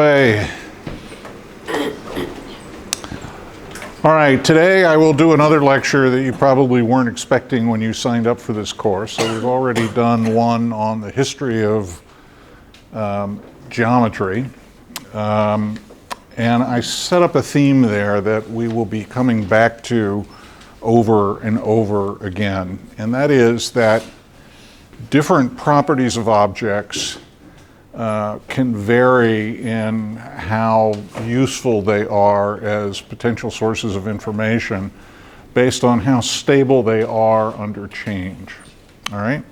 Hey. All right, today I will do another lecture that you probably weren't expecting when you signed up for this course. So we've already done one on the history of geometry. And I set up a theme there that we will be coming back to over and over again. And that is that different properties of objects can vary in how useful they are as potential sources of information based on how stable they are under change. All right?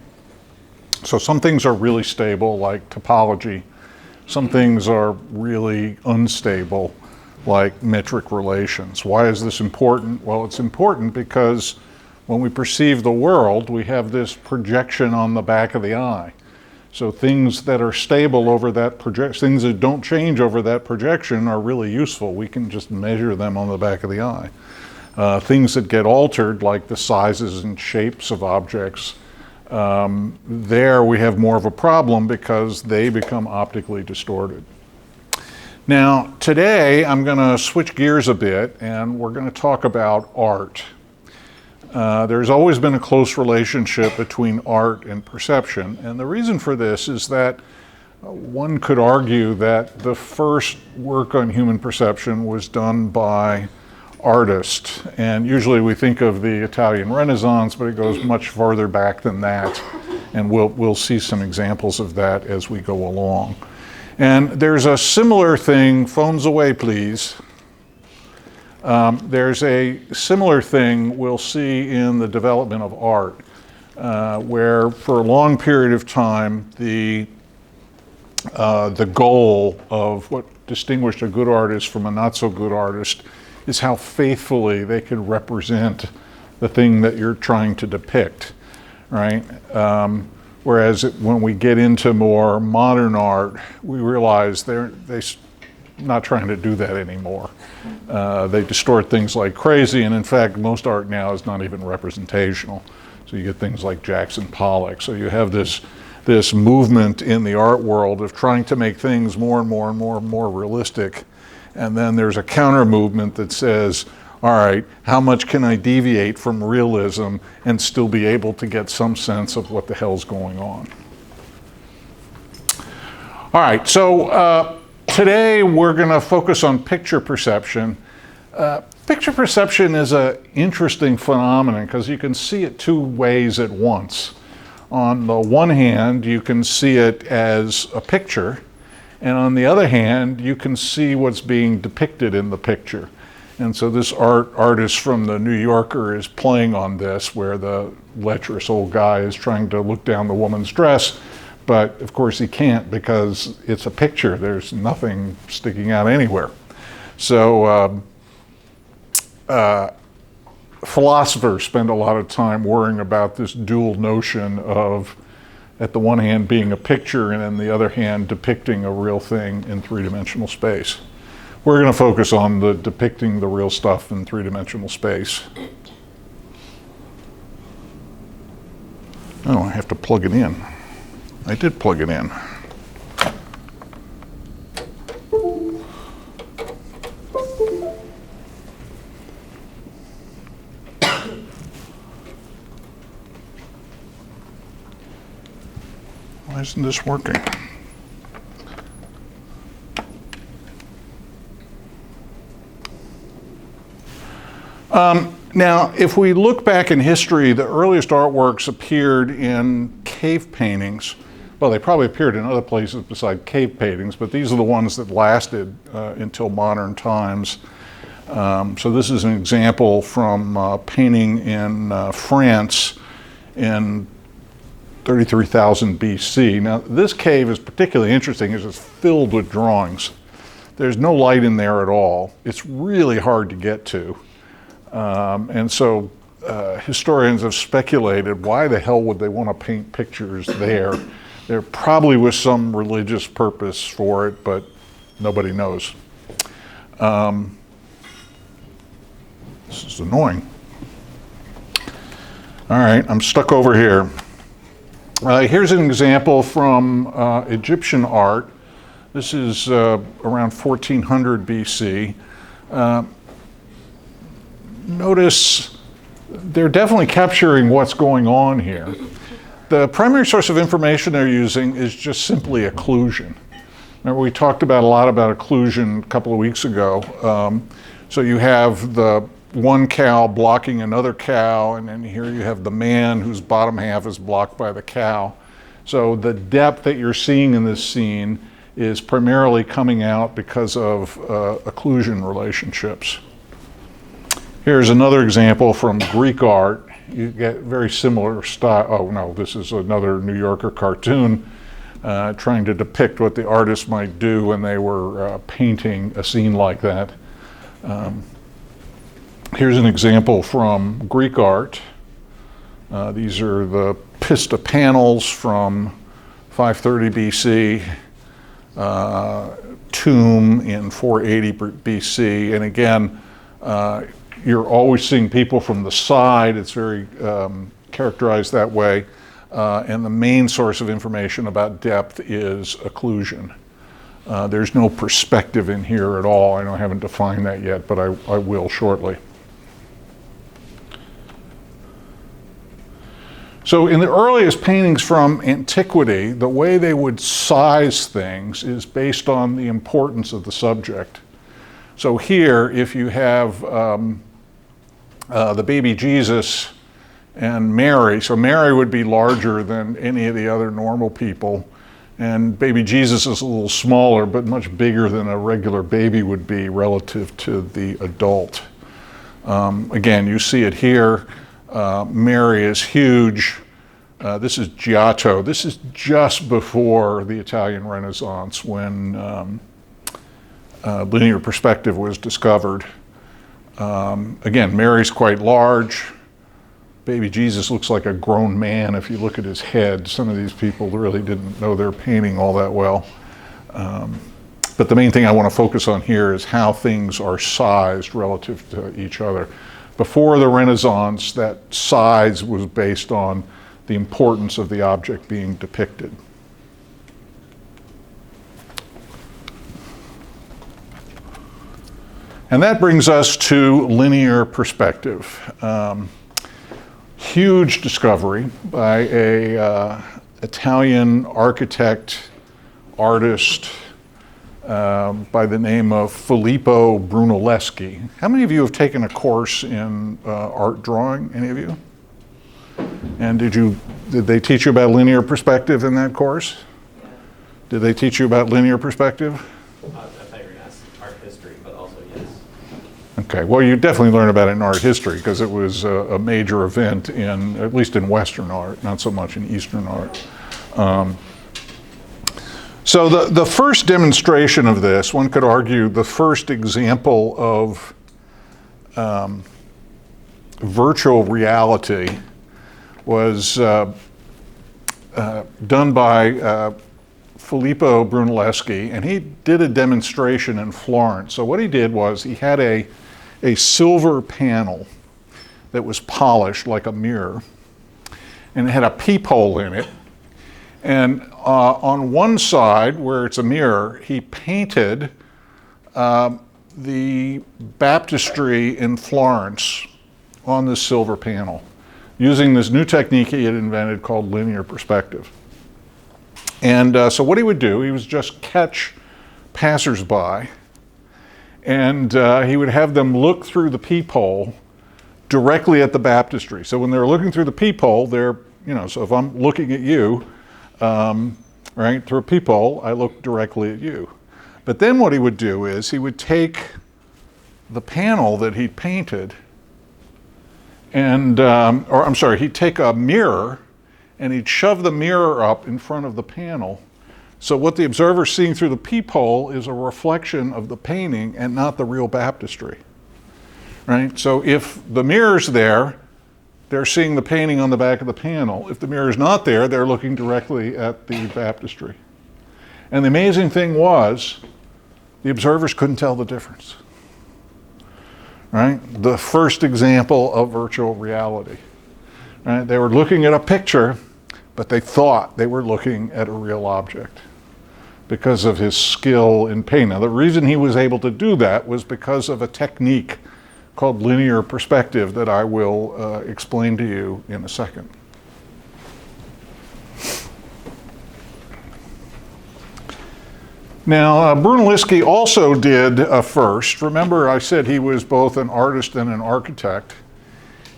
So some things are really stable, like topology. Some things are really unstable, like metric relations. Why is this important? Well, it's important because when we perceive the world, we have this projection on the back of the eye. So things that are stable over that projection, things that don't change over that projection are really useful. We can just measure them on the back of the eye. Things that get altered, like the sizes and shapes of objects, there we have more of a problem because they become optically distorted. Now, today I'm going to switch gears a bit and we're going to talk about art. There's always been a close relationship between art and perception, and the reason for this is that one could argue that the first work on human perception was done by artists, and usually we think of the Italian Renaissance, but it goes much farther back than that, and we'll see some examples of that as we go along. And there's a similar thing, phones away please. There's a similar thing we'll see in the development of art, where for a long period of time, the goal of what distinguished a good artist from a not so good artist is how faithfully they could represent the thing that you're trying to depict, right? Whereas when we get into more modern art, we realize they're not trying to do that anymore. They distort things like crazy, and in fact, most art now is not even representational. So you get things like Jackson Pollock. So you have this movement in the art world of trying to make things more and more and more and more realistic. And then there's a counter movement that says, all right, how much can I deviate from realism and still be able to get some sense of what the hell's going on? All right, so today we're going to focus on picture perception. Picture perception is an interesting phenomenon because you can see it two ways at once. On the one hand, you can see it as a picture, and on the other hand, you can see what's being depicted in the picture. And so this artist from the New Yorker is playing on this, where the lecherous old guy is trying to look down the woman's dress, but of course he can't because it's a picture. There's nothing sticking out anywhere. So philosophers spend a lot of time worrying about this dual notion of, at the one hand, being a picture, and on the other hand, depicting a real thing in three-dimensional space. We're going to focus on the depicting the real stuff in three-dimensional space. Oh, I have to plug it in. I did plug it in. Why isn't this working? Now, if we look back in history, the earliest artworks appeared in cave paintings. Well, they probably appeared in other places besides cave paintings, but these are the ones that lasted until modern times. So this is an example from painting in France in 33,000 BC. Now, this cave is particularly interesting because it's filled with drawings. There's no light in there at all. It's really hard to get to. And so historians have speculated, why the hell would they want to paint pictures there? There probably was some religious purpose for it, but nobody knows. This is annoying. All right, I'm stuck over here. Here's an example from Egyptian art. This is around 1400 BC. Notice they're definitely capturing what's going on here. The primary source of information they're using is just simply occlusion. Remember, we talked about a lot about occlusion a couple of weeks ago. So you have the one cow blocking another cow, and then here you have the man whose bottom half is blocked by the cow. So the depth that you're seeing in this scene is primarily coming out because of occlusion relationships. Here's another example from Greek art. You get very similar style. Oh no, this is another New Yorker cartoon trying to depict what the artist might do when they were painting a scene like that. Here's an example from Greek art. These are the Pista panels from 530 BC, tomb in 480 BC, and again, you're always seeing people from the side. It's very characterized that way. And the main source of information about depth is occlusion. There's no perspective in here at all. I haven't defined that yet, but I will shortly. So in the earliest paintings from antiquity, the way they would size things is based on the importance of the subject. So here, if you have the baby Jesus and Mary, so Mary would be larger than any of the other normal people, and baby Jesus is a little smaller, but much bigger than a regular baby would be relative to the adult. Again, you see it here. Mary is huge. This is Giotto. This is just before the Italian Renaissance, when linear perspective was discovered. Again, Mary's quite large. Baby Jesus looks like a grown man if you look at his head. Some of these people really didn't know their painting all that well. But the main thing I want to focus on here is how things are sized relative to each other. Before the Renaissance, that size was based on the importance of the object being depicted. And that brings us to linear perspective. Huge discovery by a Italian architect, artist, by the name of Filippo Brunelleschi. How many of you have taken a course in art drawing? Any of you? And did they teach you about linear perspective in that course? Yeah. Did they teach you about linear perspective? I thought you were going to ask art history, but also yes. Okay, well, you definitely learn about it in art history because it was a major event at least in Western art, not so much in Eastern art. So the first demonstration of this, one could argue the first example of virtual reality was done by Filippo Brunelleschi, and he did a demonstration in Florence. So what he did was he had a silver panel that was polished like a mirror, and it had a peephole in it. And on one side, where it's a mirror, he painted the baptistry in Florence on this silver panel, using this new technique he had invented called linear perspective. And so what he would do, he was just catch passersby, and he would have them look through the peephole directly at the baptistry. So when they're looking through the peephole, so if I'm looking at you, right, through a peephole, I look directly at you. But then what he would do is he would take the panel that he'd painted and, he'd take a mirror and he'd shove the mirror up in front of the panel. So what the observer's seeing through the peephole is a reflection of the painting and not the real baptistry, right? So if the mirror's there, they're seeing the painting on the back of the panel. If the mirror's not there, they're looking directly at the baptistry. And the amazing thing was, the observers couldn't tell the difference, right? The first example of virtual reality, right? They were looking at a picture, but they thought they were looking at a real object. because of his skill in painting. Now, the reason he was able to do that was because of a technique called linear perspective that I will explain to you in a second. Now, Brunelleschi also did a first. Remember, I said he was both an artist and an architect.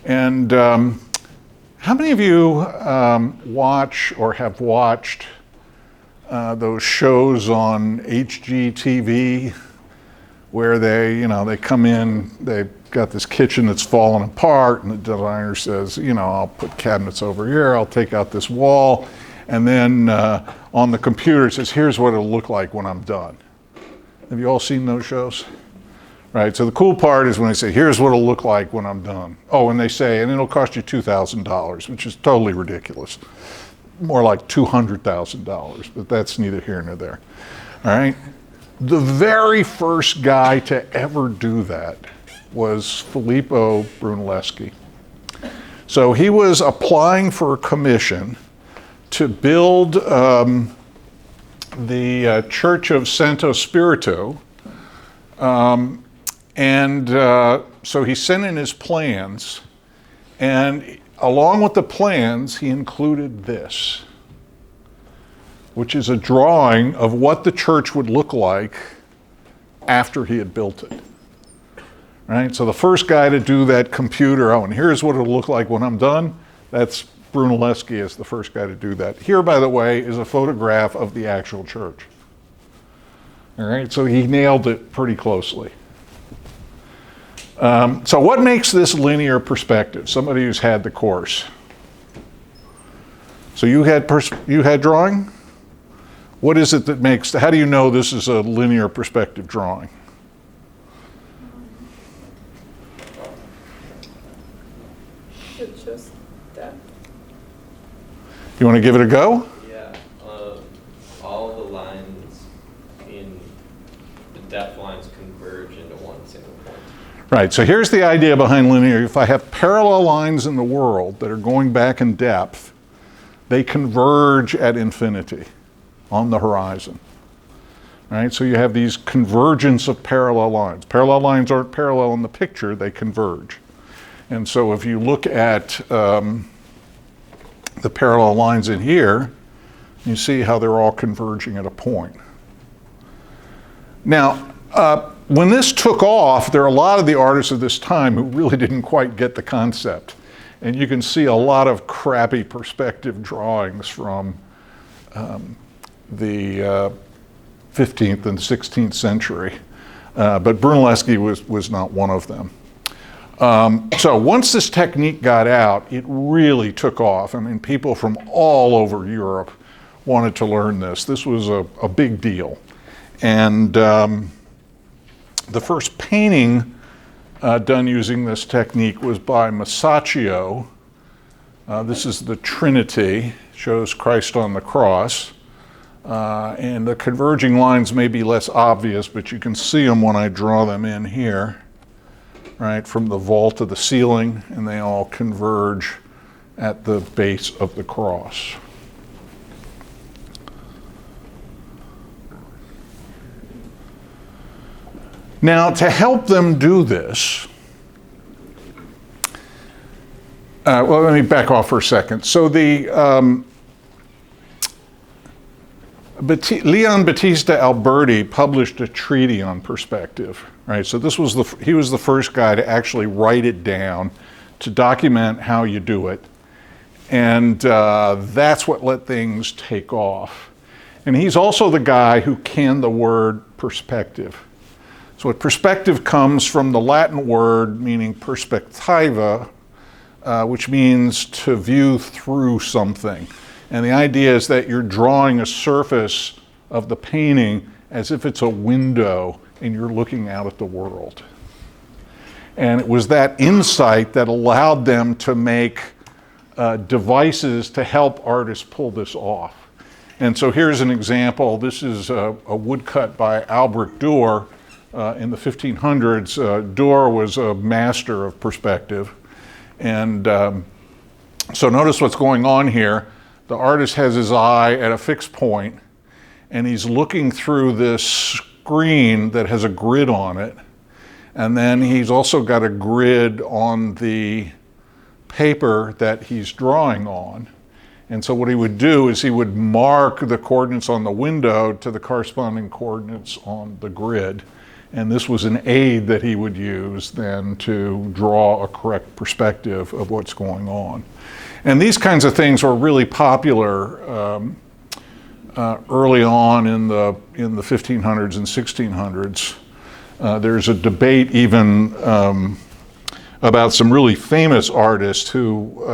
And how many of you watch or have watched those shows on HGTV where they come in, they've got this kitchen that's falling apart, and the designer says, I'll put cabinets over here, I'll take out this wall, and then on the computer it says, here's what it'll look like when I'm done. Have you all seen those shows? Right, so the cool part is when they say, here's what it'll look like when I'm done. Oh, and they say, and it'll cost you $2,000, which is totally ridiculous. More like $200,000, but that's neither here nor there. All right, the very first guy to ever do that was Filippo Brunelleschi. So he was applying for a commission to build the Church of Santo Spirito, and so he sent in his plans, and along with the plans, he included this, which is a drawing of what the church would look like after he had built it. Right? So the first guy to do that computer, and here's what it'll look like when I'm done, that's Brunelleschi is the first guy to do that. Here, by the way, is a photograph of the actual church. All right, so he nailed it pretty closely. So what makes this linear perspective? Somebody who's had the course. So you had drawing? What is it that makes, how do you know this is a linear perspective drawing? It shows depth. You want to give it a go? Yeah, all the lines in the depth lines converge into one single point. Right, so here's the idea behind linear. If I have parallel lines in the world that are going back in depth, they converge at infinity on the horizon. Right, so you have these convergence of parallel lines. Parallel lines aren't parallel in the picture, they converge. And so if you look at the parallel lines in here, you see how they're all converging at a point. Now, when this took off, there are a lot of the artists of this time who really didn't quite get the concept. And you can see a lot of crappy perspective drawings from the 15th and 16th century. But Brunelleschi was not one of them. So once this technique got out, it really took off. I mean, people from all over Europe wanted to learn this. This was a big deal. And the first painting done using this technique was by Masaccio. This is the Trinity, shows Christ on the cross. And the converging lines may be less obvious, but you can see them when I draw them in here. Right, from the vault to the ceiling, and they all converge at the base of the cross. Now, to help them do this, well, let me back off for a second. So the Leon Battista Alberti published a treatise on perspective, right? So this was he was the first guy to actually write it down, to document how you do it. And that's what let things take off. And he's also the guy who canned the word perspective. So perspective comes from the Latin word meaning perspectiva, which means to view through something. And the idea is that you're drawing a surface of the painting as if it's a window and you're looking out at the world. And it was that insight that allowed them to make devices to help artists pull this off. And so here's an example. This is a woodcut by Albrecht Dürer in the 1500s. Dürer was a master of perspective. And so notice what's going on here. The artist has his eye at a fixed point, and he's looking through this screen that has a grid on it, and then he's also got a grid on the paper that he's drawing on. And so what he would do is he would mark the coordinates on the window to the corresponding coordinates on the grid. And this was an aid that he would use then to draw a correct perspective of what's going on. And these kinds of things were really popular early on in the 1500s and 1600s. There's a debate even about some really famous artists who,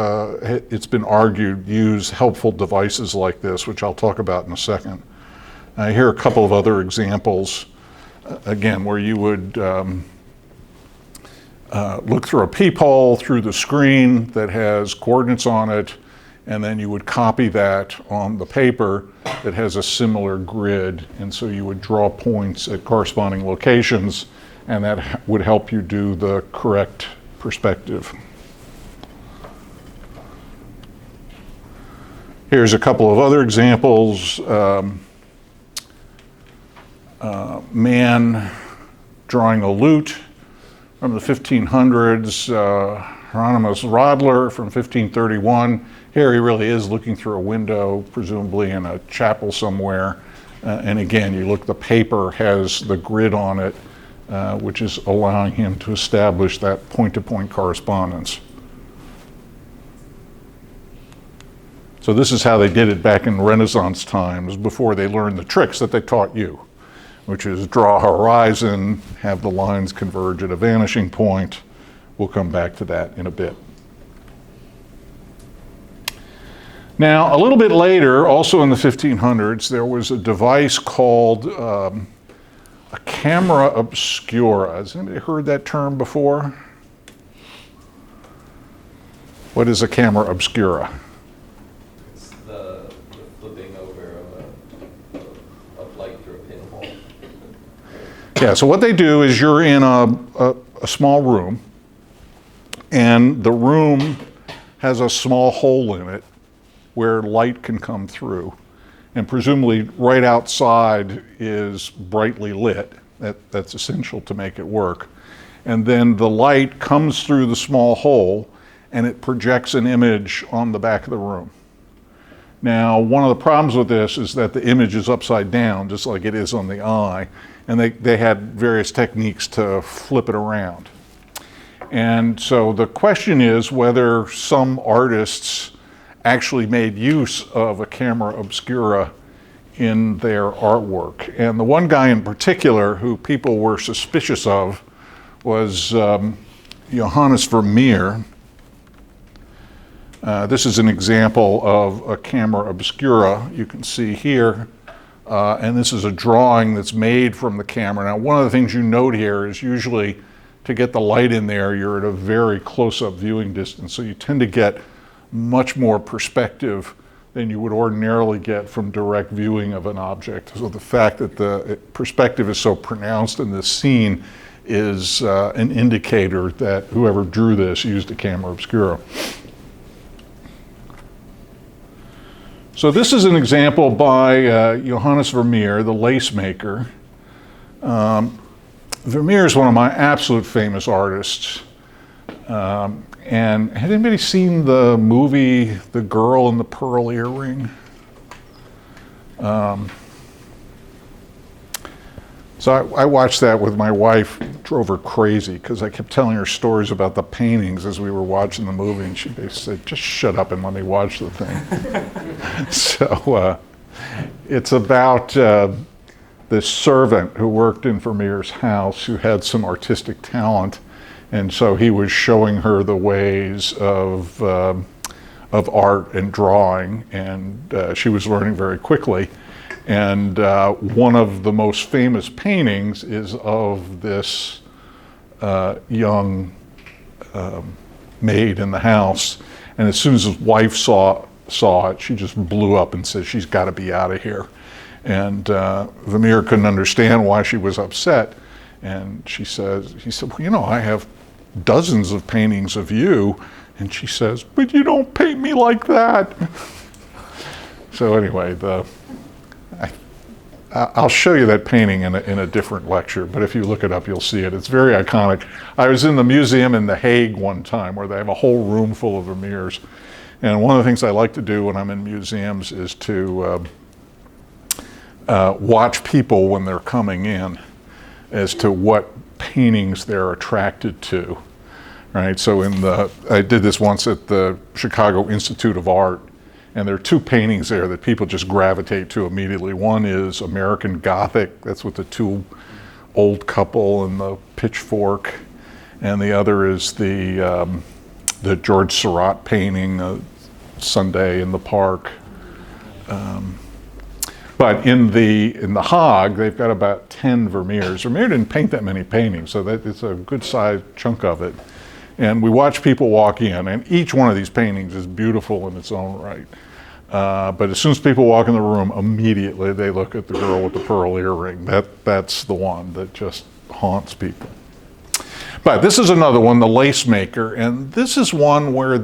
it's been argued, use helpful devices like this, which I'll talk about in a second. Here are a couple of other examples, again, where you would look through a peephole through the screen that has coordinates on it, and then you would copy that on the paper that has a similar grid, and so you would draw points at corresponding locations, and that would help you do the correct perspective. Here's a couple of other examples. Man drawing a lute from the 1500s, Hieronymus Rodler from 1531. Here he really is looking through a window, presumably in a chapel somewhere. And again, you look, the paper has the grid on it, which is allowing him to establish that point-to-point correspondence. So this is how they did it back in Renaissance times, before they learned the tricks that they taught you, which is draw a horizon, have the lines converge at a vanishing point. We'll come back to that in a bit. Now, a little bit later, also in the 1500s, there was a device called a camera obscura. Has anybody heard that term before? What is a camera obscura? It's the flipping over of light through a pinhole. Yeah, so what they do is you're in a small room, and the room has a small hole in it where light can come through. And presumably right outside is brightly lit. That's essential to make it work. And then the light comes through the small hole and it projects an image on the back of the room. Now, one of the problems with this is that the image is upside down, just like it is on the eye. And they had various techniques to flip it around. And so the question is whether some artists actually made use of a camera obscura in their artwork. And the one guy in particular who people were suspicious of was Johannes Vermeer. This is an example of a camera obscura you can see here. And this is a drawing that's made from the camera. Now, one of the things you note here is usually to get the light in there, you're at a very close-up viewing distance. So you tend to get much more perspective than you would ordinarily get from direct viewing of an object. So the fact that the perspective is so pronounced in this scene is an indicator that whoever drew this used a camera obscura. So this is an example by Johannes Vermeer, the lace maker. Vermeer is one of my absolute famous artists. And had anybody seen the movie The Girl in the Pearl Earring? So I watched that with my wife. It drove her crazy because I kept telling her stories about the paintings as we were watching the movie, and she basically said, just shut up and let me watch the thing. So it's about this servant who worked in Vermeer's house who had some artistic talent. And so he was showing her the ways of art and drawing, and she was learning very quickly. And one of the most famous paintings is of this young maid in the house. And as soon as his wife saw it, she just blew up and said, she's got to be out of here. And Vermeer couldn't understand why she was upset. And he said, well, you know, I have dozens of paintings of you. And she says, but you don't paint me like that. So anyway, I'll show you that painting in a different lecture, but if you look it up, you'll see it. It's very iconic. I was in the museum in The Hague one time where they have a whole room full of Vermeers. And one of the things I like to do when I'm in museums is to watch people when they're coming in as to what paintings they're attracted to, right? So I did this once at the Chicago Institute of Art, and there are two paintings there that people just gravitate to immediately. One is American Gothic, that's with the two old couple and the pitchfork, and the other is the George Seurat painting, Sunday in the Park. But in the Hague, they've got about 10 Vermeers. Vermeer didn't paint that many paintings, so that it's a good sized chunk of it. And we watch people walk in, and each one of these paintings is beautiful in its own right. But as soon as people walk in the room, immediately they look at the girl with the pearl earring. That's the one that just haunts people. But this is another one, the Lace Maker, and this is one where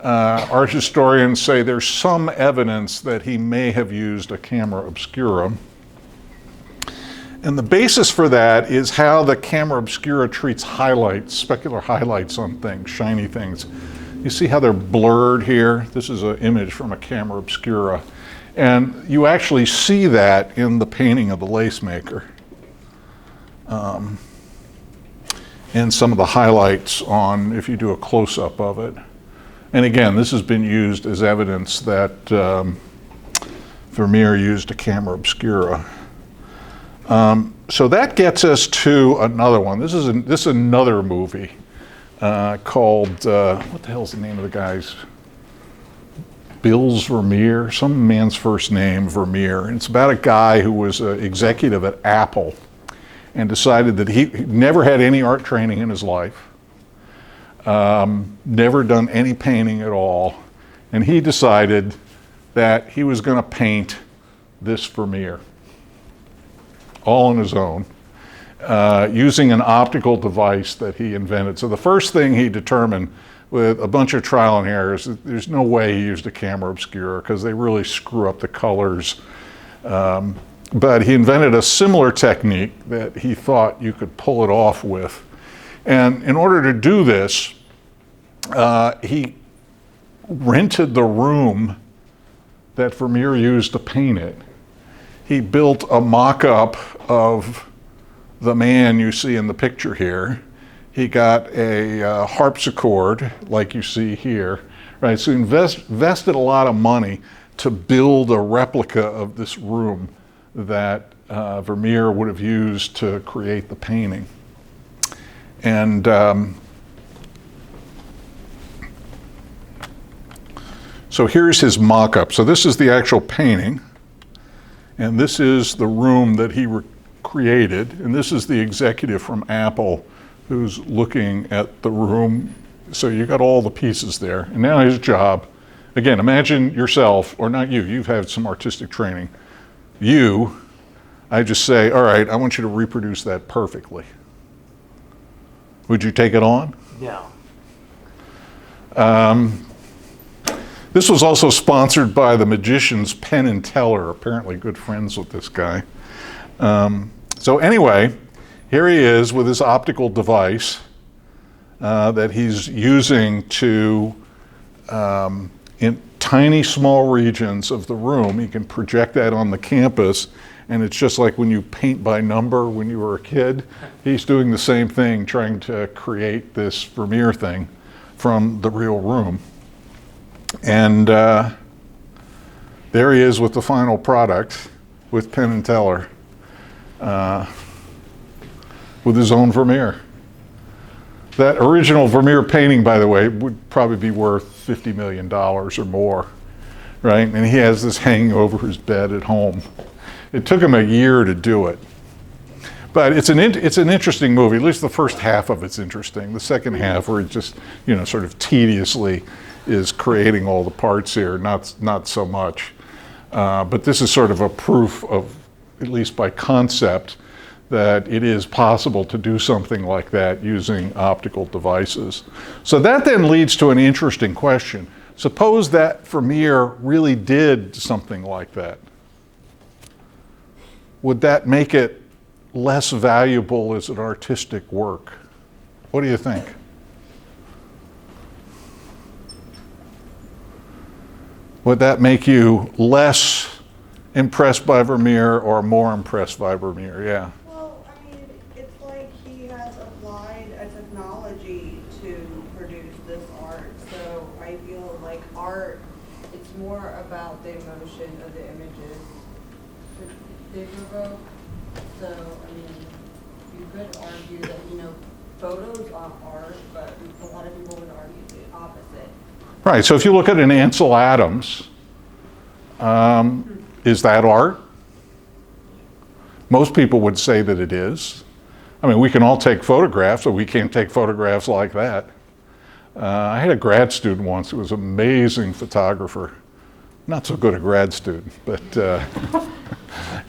art historians say there's some evidence that he may have used a camera obscura. And the basis for that is how the camera obscura treats highlights, specular highlights on things, shiny things. You see how they're blurred here? This is an image from a camera obscura. And you actually see that in the painting of the Lace Maker. And some of the highlights on, if you do a close-up of it. And again, this has been used as evidence that Vermeer used a camera obscura. So that gets us to another one. This is another movie called, what the hell's the name of the guy's? Bills Vermeer, some man's first name, Vermeer. And it's about a guy who was an executive at Apple and decided that he never had any art training in his life. Never done any painting at all, and he decided that he was going to paint this Vermeer, all on his own, using an optical device that he invented. So the first thing he determined with a bunch of trial and error is that there's no way he used a camera obscura because they really screw up the colors. But he invented a similar technique that he thought you could pull it off with. And in order to do this, he rented the room that Vermeer used to paint it. He built a mock-up of the man you see in the picture here. He got a harpsichord, like you see here, right? So he invested a lot of money to build a replica of this room that Vermeer would have used to create the painting. And so here's his mock-up. So this is the actual painting, and this is the room that he created, and this is the executive from Apple who's looking at the room. So you got all the pieces there. And now his job, again, imagine yourself, or not you, you've had some artistic training. I just say, all right, I want you to reproduce that perfectly. Would you take it on? No. This was also sponsored by the magicians Penn and Teller, apparently good friends with this guy. So anyway, here he is with his optical device that he's using to, in tiny small regions of the room, he can project that on the campus, and it's just like when you paint by number when you were a kid. He's doing the same thing, trying to create this Vermeer thing from the real room. And there he is with the final product with Penn and Teller, with his own Vermeer. That original Vermeer painting, by the way, would probably be worth $50 million or more, right? And he has this hanging over his bed at home. It took him a year to do it. But it's an interesting movie. At least the first half of it's interesting. The second half, where it just, sort of tediously is creating all the parts here, not so much. But this is sort of a proof of, at least by concept, that it is possible to do something like that using optical devices. So that then leads to an interesting question. Suppose that Vermeer really did something like that. would that make it less valuable as an artistic work? What do you think? Would that make you less impressed by Vermeer or more impressed by Vermeer? Yeah. Well, I mean, it's like he has applied a technology to produce this art. So I feel like art, it's more about the emotion of the images that they provoke. So, I mean, you could argue that, photos are art, but a lot of people would argue the opposite. Right, so if you look at an Ansel Adams, is that art? Most people would say that it is. I mean, we can all take photographs, but we can't take photographs like that. I had a grad student once who was an amazing photographer. Not so good a grad student, but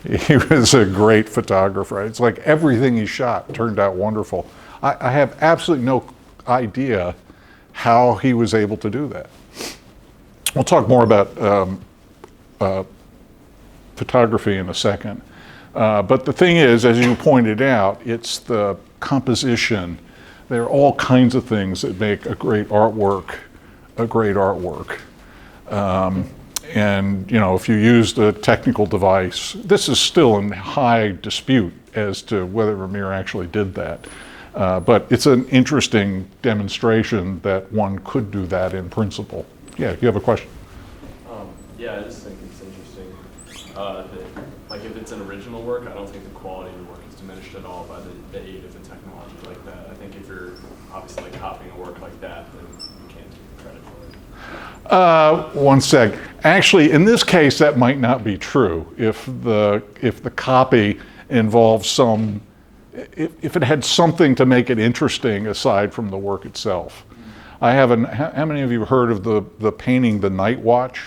he was a great photographer. It's like everything he shot turned out wonderful. I have absolutely no idea how he was able to do that. We'll talk more about photography in a second. But the thing is, as you pointed out, it's the composition. There are all kinds of things that make a great artwork a great artwork. And if you used a technical device, this is still in high dispute as to whether Vermeer actually did that. But it's an interesting demonstration that one could do that in principle. Yeah, you have a question? Yeah, I just think it's interesting that, like, if it's an original work, I don't think the quality of the work is diminished at all by the aid of a technology like that. I think if you're obviously like copying a work like that, then you can't take credit for it. One sec. Actually, in this case, that might not be true. If the copy involves if it had something to make it interesting aside from the work itself. How many of you heard of the painting, The Night Watch?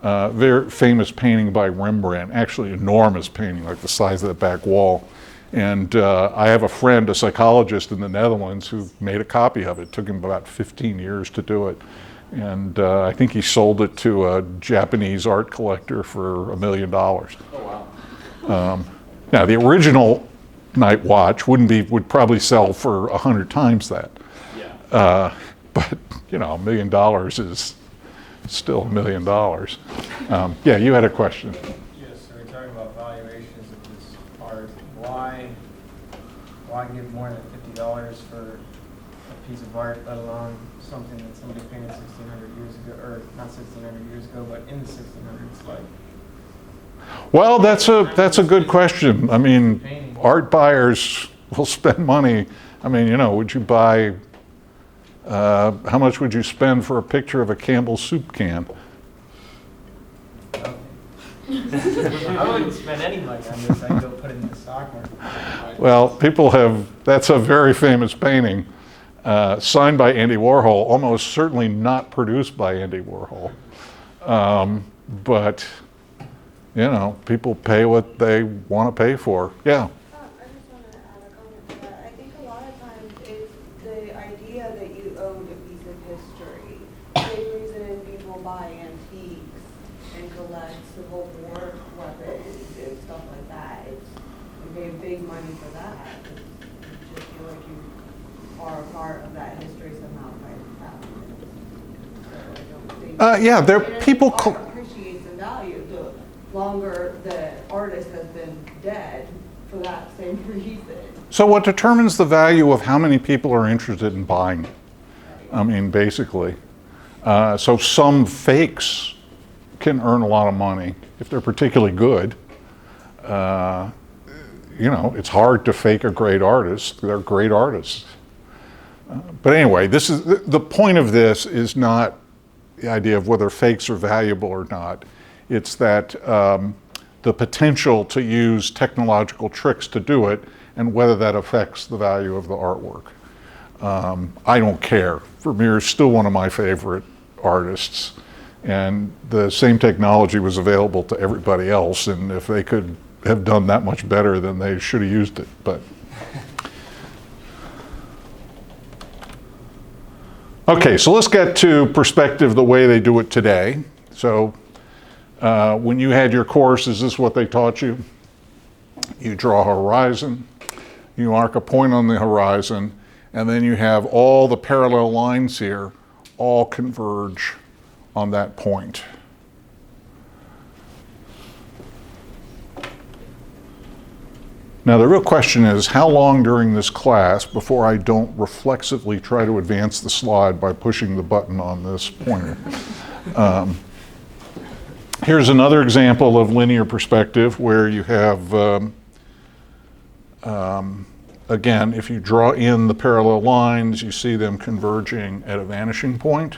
Very famous painting by Rembrandt, actually enormous painting, like the size of the back wall. And I have a friend, a psychologist in the Netherlands, who made a copy of it. It took him about 15 years to do it. And I think he sold it to a Japanese art collector for $1 million. Oh, wow. Now, the original Night Watch would probably sell for 100 times that. Yeah. But, $1 million is still $1 million. Yeah, you had a question. Yes, so we're talking about valuations of this art. Why give more than $50 for a piece of art, let alone something that somebody painted 1,600 years ago, or not 1,600 years ago, but in the 1600s? Like, Well, that's a good question. I mean, art buyers will spend money. I mean, would you buy, how much would you spend for a picture of a Campbell's soup can? I wouldn't spend any money on this. I'd go put it in the stock market. Well, that's a very famous painting, signed by Andy Warhol, almost certainly not produced by Andy Warhol. But, people pay what they want to pay for. Yeah. I just want to add a comment to that. I think a lot of times it's the idea that you own a piece of history. Same reason people buy antiques and collect Civil War weapons and stuff like that. You pay big money for that. You just feel like you are a part of that history somehow by having it. So I don't think. Yeah, there And I people. think art appreciates the value. The longer the artist has been dead for that same reason. So what determines the value of how many people are interested in buying it? I mean, basically. So some fakes can earn a lot of money if they're particularly good. It's hard to fake a great artist. They're great artists. But anyway, the point of this is not the idea of whether fakes are valuable or not. It's that the potential to use technological tricks to do it and whether that affects the value of the artwork. I don't care. Vermeer is still one of my favorite artists, and the same technology was available to everybody else, and if they could have done that much better, then they should have used it. But okay, so let's get to perspective the way they do it today. So when you had your course, is this what they taught you? You draw a horizon, you mark a point on the horizon, and then you have all the parallel lines here all converge on that point. Now the real question is, how long during this class before I don't reflexively try to advance the slide by pushing the button on this pointer? Here's another example of linear perspective where you have, again, if you draw in the parallel lines, you see them converging at a vanishing point.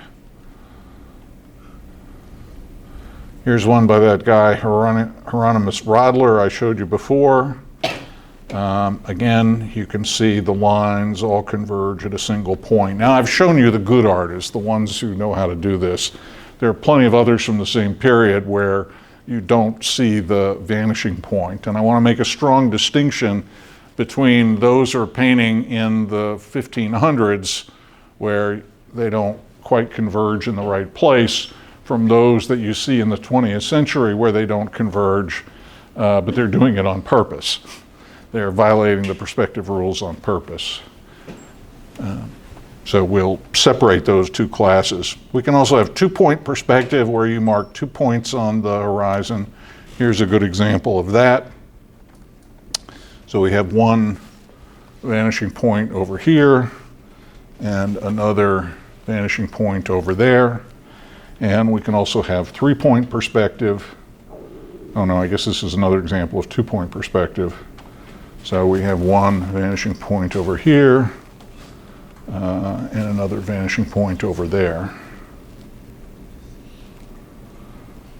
Here's one by that guy, Hieronymus Rodler, I showed you before. Again, you can see the lines all converge at a single point. Now, I've shown you the good artists, the ones who know how to do this. There are plenty of others from the same period where you don't see the vanishing point. And I want to make a strong distinction between those who are painting in the 1500s, where they don't quite converge in the right place, from those that you see in the 20th century where they don't converge, but they're doing it on purpose. They're violating the perspective rules on purpose. So we'll separate those two classes. We can also have two-point perspective where you mark 2 points on the horizon. Here's a good example of that. So we have one vanishing point over here and another vanishing point over there. And we can also have 3-point perspective. Oh no, I guess this is another example of 2-point perspective. So we have one vanishing point over here and another vanishing point over there.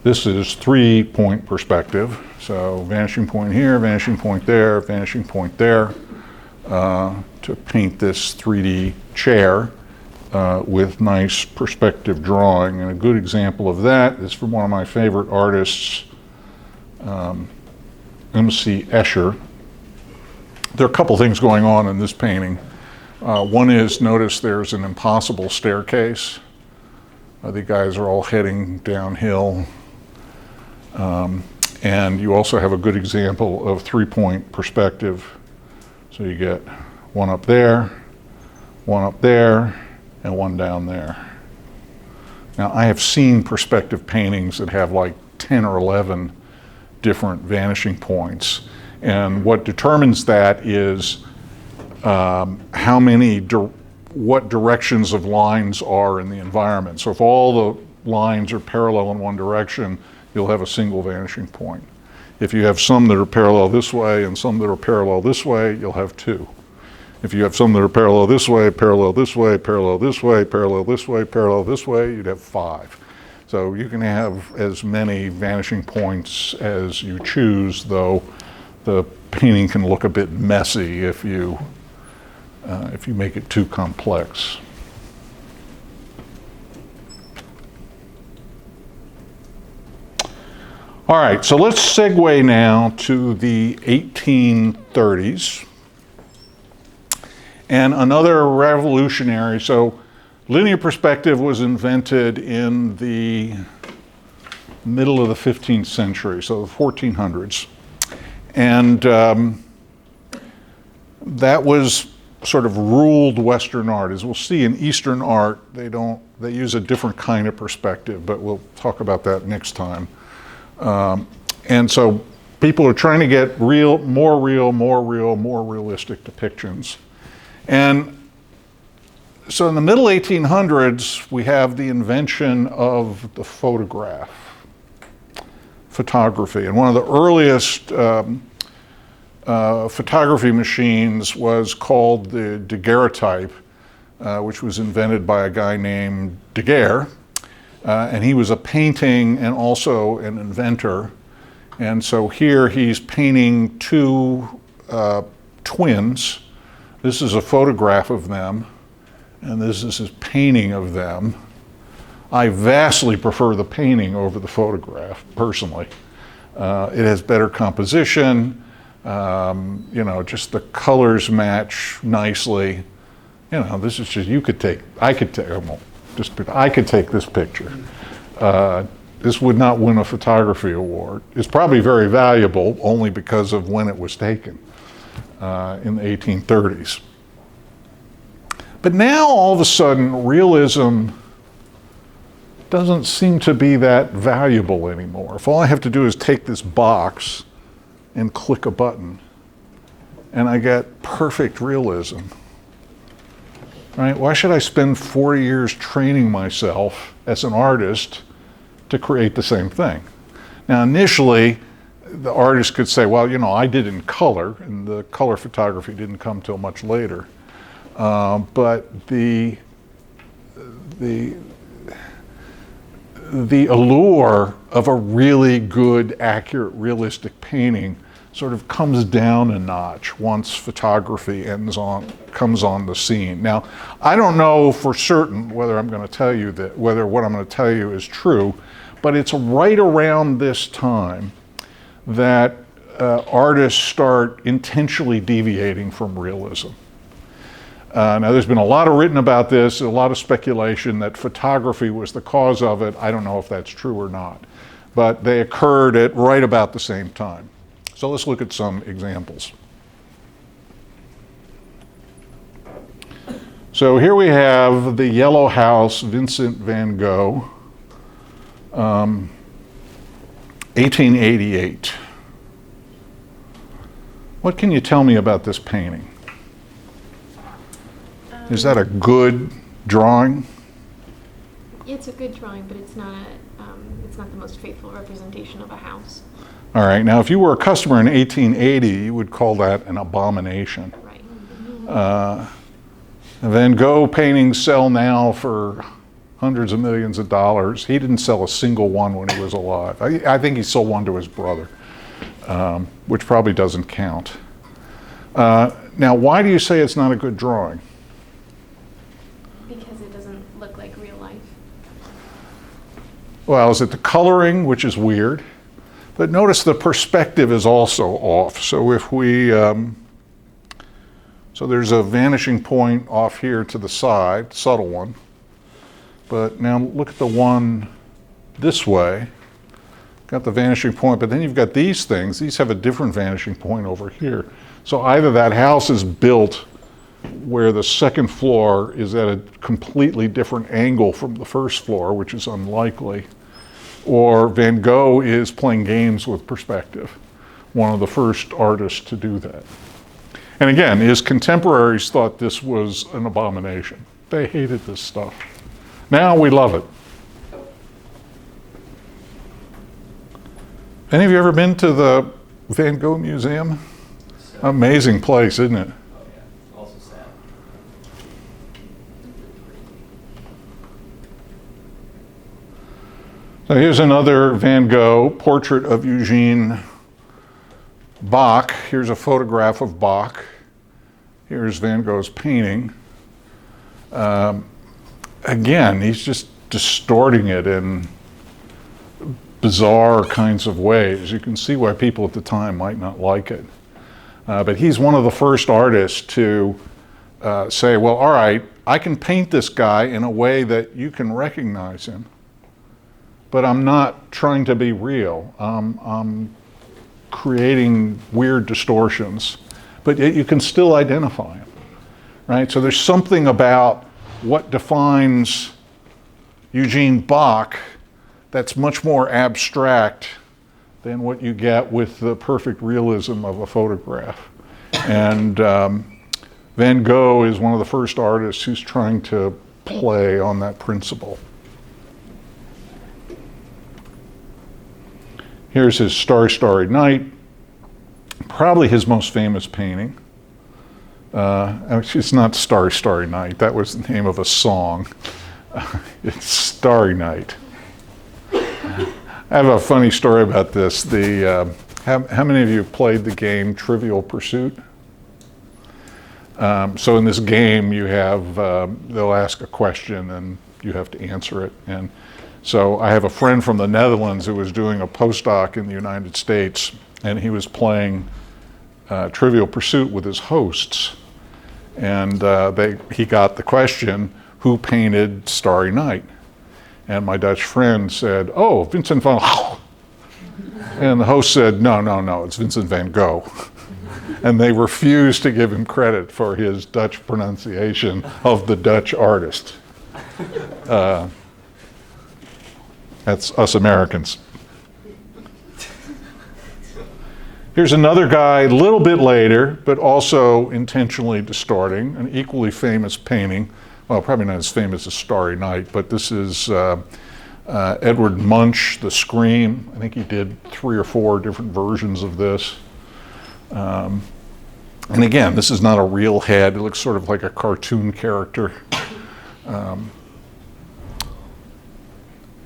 This is 3-point perspective. So vanishing point here, vanishing point there, vanishing point there, to paint this 3D chair with nice perspective drawing. And a good example of that is from one of my favorite artists, M.C. Escher. There are a couple things going on in this painting. One is, notice there's an impossible staircase. The guys are all heading downhill. And you also have a good example of 3-point perspective. So you get one up there, and one down there. Now, I have seen perspective paintings that have like 10 or 11 different vanishing points. And what determines that is what directions of lines are in the environment. So if all the lines are parallel in one direction, you'll have a single vanishing point. If you have some that are parallel this way and some that are parallel this way, you'll have 2. If you have some that are parallel this way, parallel this way, parallel this way, parallel this way, parallel this way, you'd have 5. So you can have as many vanishing points as you choose, though the painting can look a bit messy if you make it too complex. All right, so let's segue now to the 1830s. And another revolutionary, so linear perspective was invented in the middle of the 15th century, so the 1400s. And that was sort of ruled Western art. As we'll see in Eastern art, they use a different kind of perspective, but we'll talk about that next time. And so people are trying to get more realistic depictions. And so in the middle 1800s, we have the invention of the photography. And one of the earliest photography machines was called the daguerreotype, which was invented by a guy named Daguerre. And he was a painting and also an inventor. And so here he's painting 2 twins. This is a photograph of them, and this is his painting of them. I vastly prefer the painting over the photograph, personally. It has better composition, just the colors match nicely. This is just, I could take this picture. this would not win a photography award. It's probably very valuable only because of when it was taken in the 1830s. But now all of a sudden, realism doesn't seem to be that valuable anymore. If all I have to do is take this box and click a button, and I get perfect realism, right? Why should I spend 40 years training myself as an artist to create the same thing? Now, initially, the artist could say, well, you know, I did in color, and the color photography didn't come till much later. But the allure of a really good, accurate, realistic painting sort of comes down a notch once photography comes on the scene. Now, I don't know for certain whether I'm going to tell you that, whether what I'm going to tell you is true, but it's right around this time that artists start intentionally deviating from realism. Now, there's been a lot of written about this, a lot of speculation that photography was the cause of it. I don't know if that's true or not, but they occurred at right about the same time. So let's look at some examples. So here we have the Yellow House, Vincent van Gogh, 1888. What can you tell me about this painting? Is that a good drawing? It's a good drawing, but it's not the most faithful representation of a house. All right, now if you were a customer in 1880, you would call that an abomination. Right. Van Gogh paintings sell now for hundreds of millions of dollars. He didn't sell a single one when he was alive. I think he sold one to his brother, which probably doesn't count. Now, why do you say it's not a good drawing? Because it doesn't look like real life. Well, is it the coloring, which is weird? But notice the perspective is also off. So if we, so there's a vanishing point off here to the side, subtle one. But now look at the one this way. Got the vanishing point, but then you've got these things. These have a different vanishing point over here. So either that house is built where the second floor is at a completely different angle from the first floor, which is unlikely, or Van Gogh is playing games with perspective, one of the first artists to do that. And again, his contemporaries thought this was an abomination. They hated this stuff. Now we love it. Any of you ever been to the Van Gogh Museum? Amazing place, isn't it? Oh, yeah. Also sad. So here's another Van Gogh portrait of Eugene Bach. Here's a photograph of Bach. Here's Van Gogh's painting. Again, he's just distorting it in bizarre kinds of ways. You can see why people at the time might not like it. But he's one of the first artists to say, well, all right, I can paint this guy in a way that you can recognize him, but I'm not trying to be real. I'm creating weird distortions, but yet you can still identify him, right? So there's something about what defines Eugene Bach that's much more abstract than what you get with the perfect realism of a photograph. And Van Gogh is one of the first artists who's trying to play on that principle. Here's his Starry, Starry Night, probably his most famous painting. Actually, it's not Starry, Starry Night. That was the name of a song. It's Starry Night. I have a funny story about this. How many of you played the game Trivial Pursuit? So in this game, you have, they'll ask a question and you have to answer it. And so I have a friend from the Netherlands who was doing a postdoc in the United States, and he was playing Trivial Pursuit with his hosts. And he got the question, who painted Starry Night? And my Dutch friend said, "Oh, Vincent van Gogh." And the host said, no, it's Vincent van Gogh. And they refused to give him credit for his Dutch pronunciation of the Dutch artist. That's us Americans. Here's another guy a little bit later, but also intentionally distorting, an equally famous painting. Well, probably not as famous as Starry Night, but this is Edward Munch, The Scream. I think he did 3 or 4 different versions of this. And again, this is not a real head. It looks sort of like a cartoon character.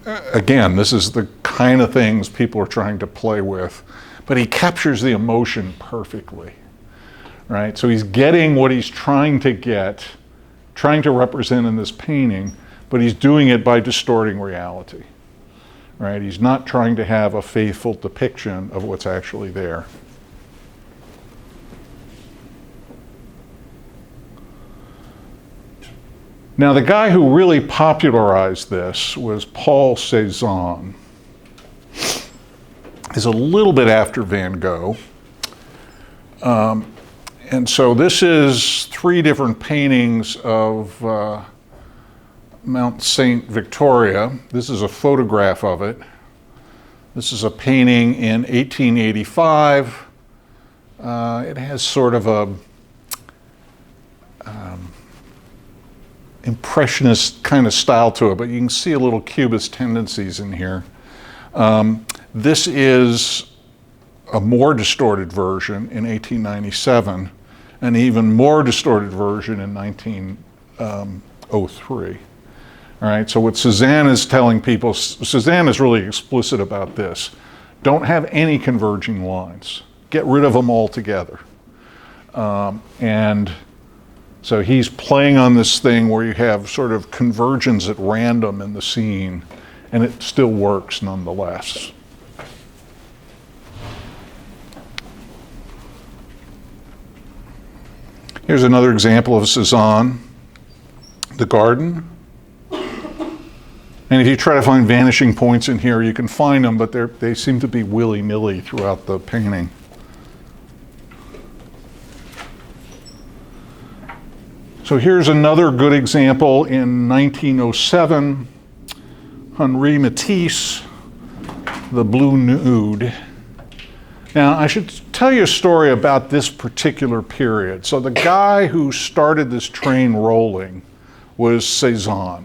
Again, this is the kind of things people are trying to play with. But he captures the emotion perfectly, right? So he's getting what he's trying to get, trying to represent in this painting, but he's doing it by distorting reality, right? He's not trying to have a faithful depiction of what's actually there. Now, the guy who really popularized this was Paul Cézanne. Is a little bit after Van Gogh. And so this is 3 different paintings of Mount St. Victoria. This is a photograph of it. This is a painting in 1885. It has sort of a impressionist kind of style to it, but you can see a little cubist tendencies in here. This is a more distorted version in 1897, an even more distorted version in 1903. All right, so what Cézanne is telling people, Cézanne is really explicit about this. Don't have any converging lines. Get rid of them altogether. And so he's playing on this thing where you have sort of convergence at random in the scene, and it still works nonetheless. Here's another example of Cézanne, The Garden. And if you try to find vanishing points in here, you can find them, but they seem to be willy-nilly throughout the painting. So here's another good example in 1907, Henri Matisse, The Blue Nude. Now, I should tell you a story about this particular period. So the guy who started this train rolling was Cézanne.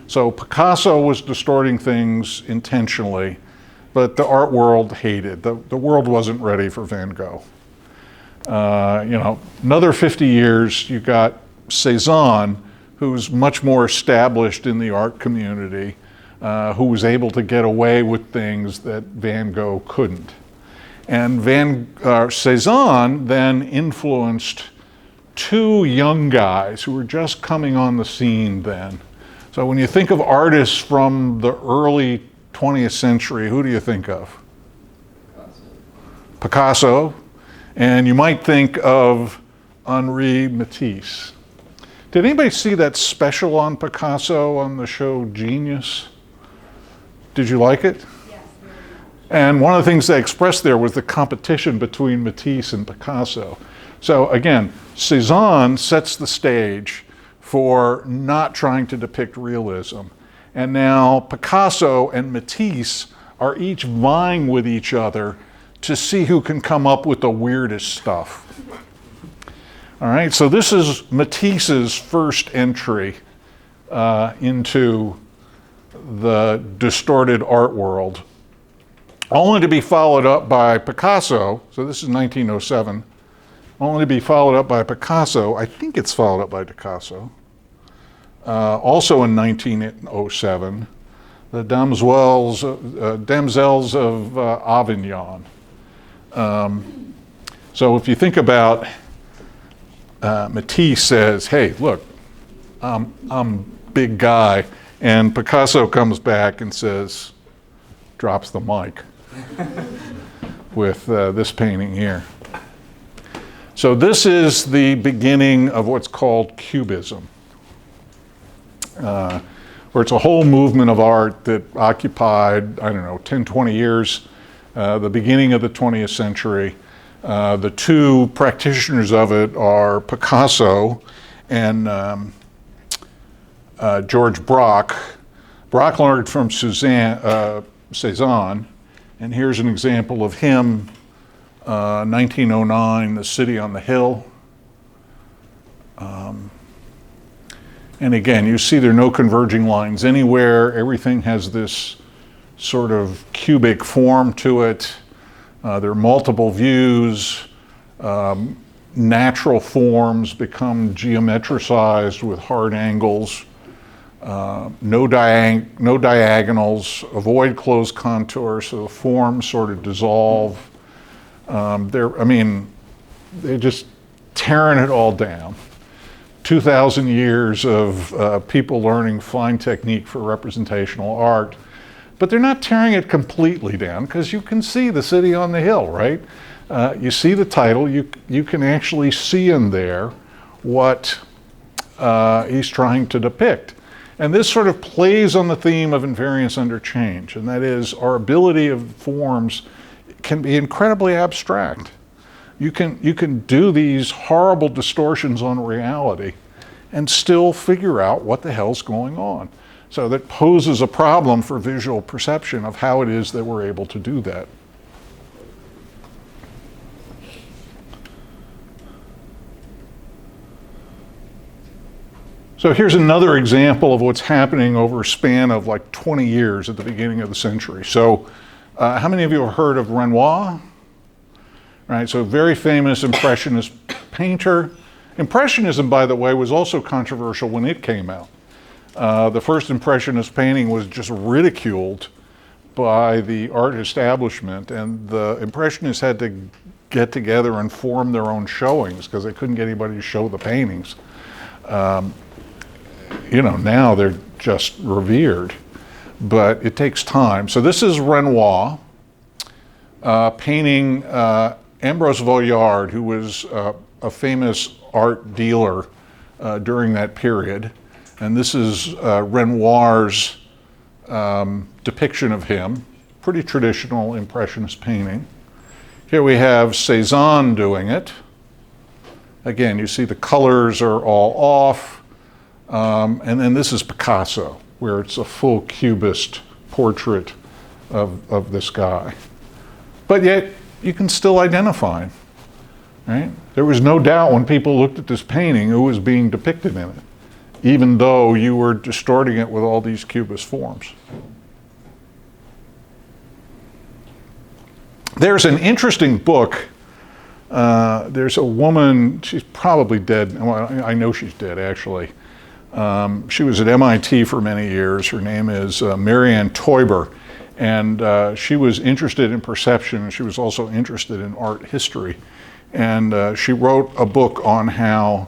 So Picasso was distorting things intentionally, but the art world hated. The world wasn't ready for Van Gogh. Another 50 years, you got Cézanne, who's much more established in the art community, who was able to get away with things that Van Gogh couldn't. And Cézanne then influenced 2 young guys who were just coming on the scene then. So when you think of artists from the early 20th century, who do you think of? Picasso. And you might think of Henri Matisse. Did anybody see that special on Picasso on the show Genius? Did you like it? Yes, very much. And one of the things they expressed there was the competition between Matisse and Picasso. So again, Cézanne sets the stage for not trying to depict realism. And now Picasso and Matisse are each vying with each other to see who can come up with the weirdest stuff. All right, so this is Matisse's first entry into the distorted art world, only to be followed up by Picasso. So this is 1907, only to be followed up by Picasso. I think it's followed up by Picasso. Also in 1907, the Damsels of Avignon. So if you think about Matisse says, hey, look, I'm big guy, and Picasso comes back and says, drops the mic with this painting here. So this is the beginning of what's called Cubism, or it's a whole movement of art that occupied, I don't know, 10, 20 years, the beginning of the 20th century. The two practitioners of it are Picasso and George Braque. Braque learned from Cézanne, and here's an example of him, 1909, The City on the Hill. And again, you see there are no converging lines anywhere. Everything has this sort of cubic form to it. There are multiple views. Natural forms become geometricized with hard angles. No diagonals. Avoid closed contours, so the forms sort of dissolve. They're just tearing it all down. 2,000 years of people learning fine technique for representational art, but they're not tearing it completely down, because you can see The City on the Hill, right? You see the title, you can actually see in there what he's trying to depict. And this sort of plays on the theme of invariance under change, and that is our ability of forms can be incredibly abstract. You can do these horrible distortions on reality and still figure out what the hell's going on. So that poses a problem for visual perception of how it is that we're able to do that. So here's another example of what's happening over a span of like 20 years at the beginning of the century. So how many of you have heard of Renoir? Right, so very famous Impressionist painter. Impressionism, by the way, was also controversial when it came out. The first Impressionist painting was just ridiculed by the art establishment, and the Impressionists had to get together and form their own showings because they couldn't get anybody to show the paintings. Now they're just revered, but it takes time. So this is Renoir painting Ambrose Vollard, who was a famous art dealer during that period. And this is Renoir's depiction of him, pretty traditional Impressionist painting. Here we have Cézanne doing it. Again, you see the colors are all off. And then this is Picasso, where it's a full cubist portrait of this guy. But yet, you can still identify him, right? There was no doubt when people looked at this painting who was being depicted in it, even though you were distorting it with all these cubist forms. There's an interesting book. There's a woman, she's probably dead. Well, I know she's dead, actually. She was at MIT for many years. Her name is Marianne Teuber. And she was interested in perception, and she was also interested in art history. And she wrote a book on how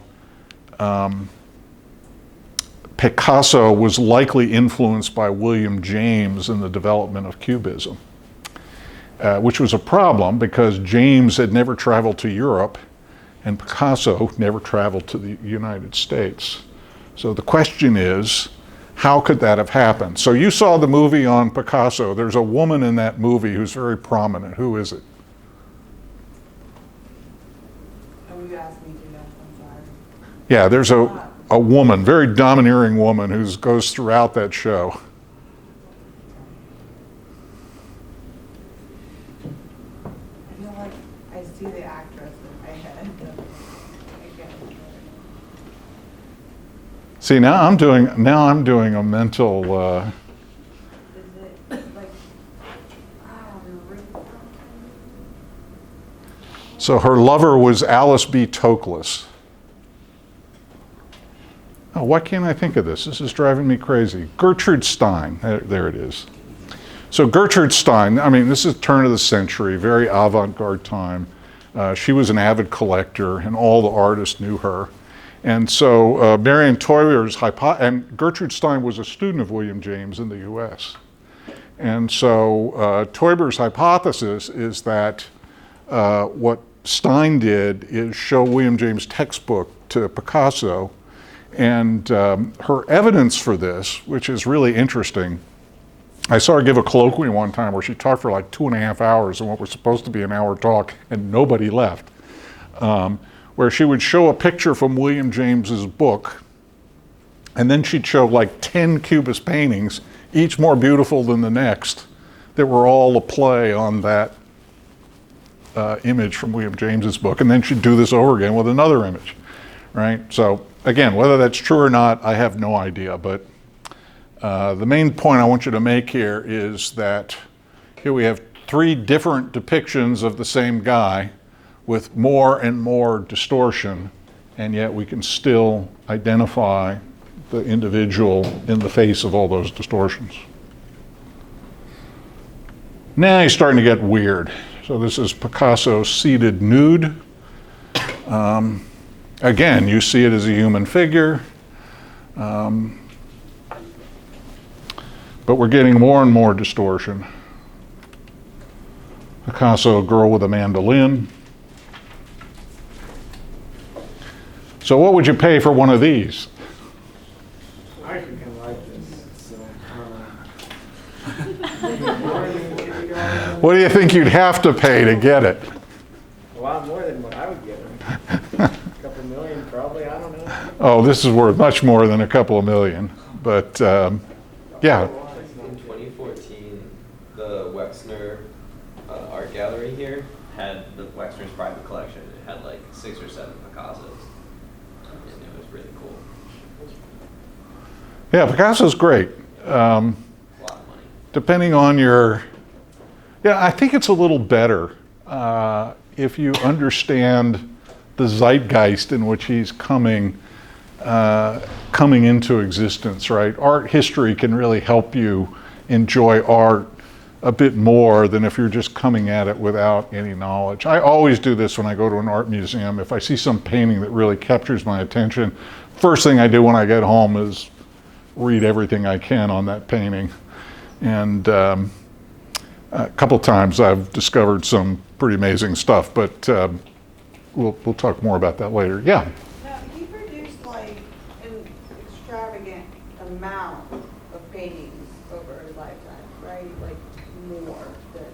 Picasso was likely influenced by William James in the development of Cubism, which was a problem because James had never traveled to Europe, and Picasso never traveled to the United States. So the question is, how could that have happened? So you saw the movie on Picasso. There's a woman in that movie who's very prominent. Who is it? Oh, you asked me to, I'm sorry. Yeah, there's a woman, very domineering woman who goes throughout that show. I feel like I see the actress in my head. I can't remember. See, now I'm doing a mental. Is it like, Ruth something? So her lover was Alice B. Toklas. Oh, why can't I think of this? This is driving me crazy. Gertrude Stein. There it is. So Gertrude Stein, this is turn of the century, very avant-garde time. She was an avid collector, and all the artists knew her. And so Marianne Teuber's and Gertrude Stein was a student of William James in the US. And so Teuber's hypothesis is that what Stein did is show William James' textbook to Picasso And her evidence for this, which is really interesting, I saw her give a colloquium one time where she talked for like 2.5 hours in what was supposed to be an hour talk, and nobody left, where she would show a picture from William James's book, and then she'd show like 10 Cubist paintings, each more beautiful than the next, that were all a play on that image from William James's book, and then she'd do this over again with another image, right? So again, whether that's true or not, I have no idea, but the main point I want you to make here is that here we have 3 different depictions of the same guy with more and more distortion, and yet we can still identify the individual in the face of all those distortions. Now he's starting to get weird. So this is Picasso's Seated Nude. Again, you see it as a human figure. But we're getting more and more distortion. Picasso, a girl with a mandolin. So what would you pay for one of these? I think I like this, so, more than $50. What do you think you'd have to pay to get it? A lot more than what I would get. A couple million, probably, I don't know. Oh, this is worth much more than a couple of million. But yeah, In 2014, the Wexner art gallery here had the Wexner's private collection. It had like 6 or 7 Picassos, and it was really cool. yeah, Picasso's great. A lot of money. Depending on your, yeah, I think it's a little better if you understand the zeitgeist in which he's coming into existence, right? Art history can really help you enjoy art a bit more than if you're just coming at it without any knowledge. I always do this when I go to an art museum. If I see some painting that really captures my attention, first thing I do when I get home is read everything I can on that painting. And a couple times I've discovered some pretty amazing stuff, but we'll talk more about that later. Yeah. Now, he produced like an extravagant amount of paintings over his lifetime, right? Like more than.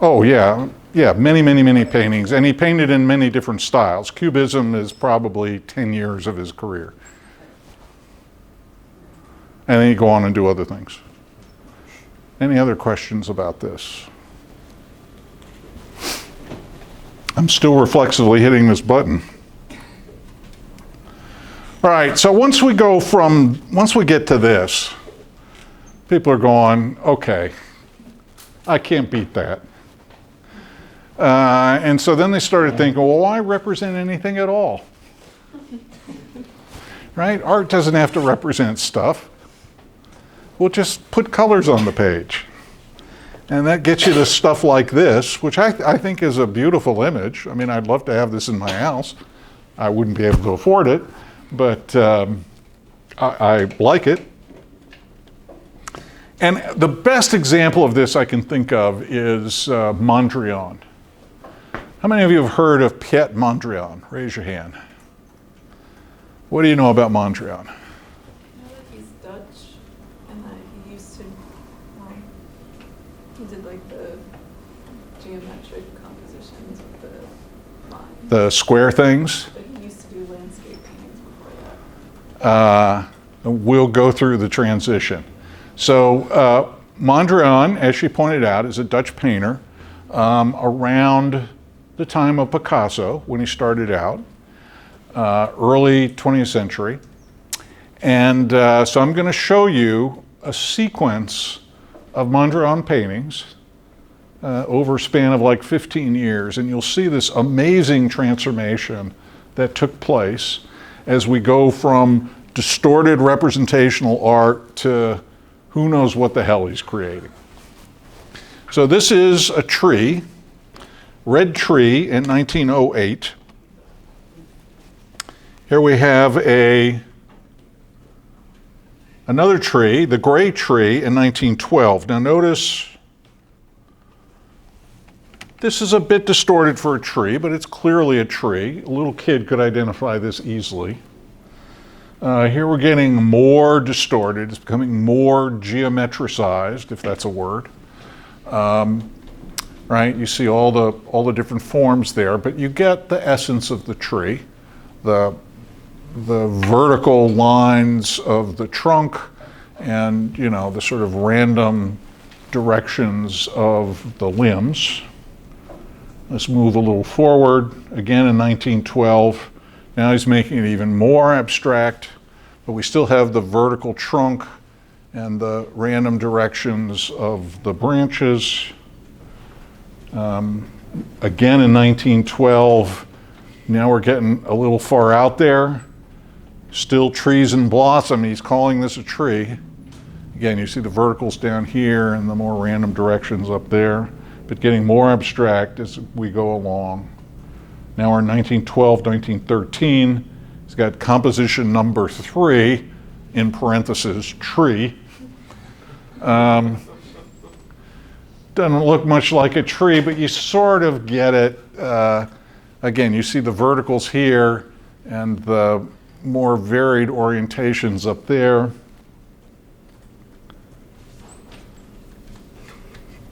Oh yeah, many, many, many paintings, and he painted in many different styles. Cubism is probably 10 years of his career. And then he'd go on and do other things. Any other questions about this? I'm still reflexively hitting this button. All right, so once we get to this, people are going, okay, I can't beat that. And so then they started thinking, well, why represent anything at all? Right? Art doesn't have to represent stuff. We'll just put colors on the page. And that gets you to stuff like this, which I think is a beautiful image. I mean, I'd love to have this in my house. I wouldn't be able to afford it, but I like it. And the best example of this I can think of is Mondrian. How many of you have heard of Piet Mondrian? Raise your hand. What do you know about Mondrian? I know that he's Dutch, and that he used to, he did like the geometric compositions of the lines. The square things? But he used to do landscape paintings before that. We'll go through the transition. So Mondrian, as she pointed out, is a Dutch painter around the time of Picasso when he started out, early 20th century. And so I'm going to show you a sequence of Mondrian paintings over a span of like 15 years. And you'll see this amazing transformation that took place as we go from distorted representational art to who knows what the hell he's creating. So this is a tree, red tree in 1908. Here we have another tree, the gray tree in 1912. Now notice this is a bit distorted for a tree, but it's clearly a tree. A little kid could identify this easily. Here we're getting more distorted. It's becoming more geometricized, if that's a word. Right? You see all the different forms there, but you get the essence of the tree, the vertical lines of the trunk, and the sort of random directions of the limbs. Let's move a little forward. Again in 1912. Now he's making it even more abstract, but we still have the vertical trunk and the random directions of the branches. Again in 1912, now we're getting a little far out there. Still trees in blossom. He's calling this a tree. Again, you see the verticals down here and the more random directions up there, but getting more abstract as we go along. Now we're in 1912, 1913. He's got composition number 3, in parentheses, tree. Doesn't look much like a tree, but you sort of get it. Again, you see the verticals here and the more varied orientations up there.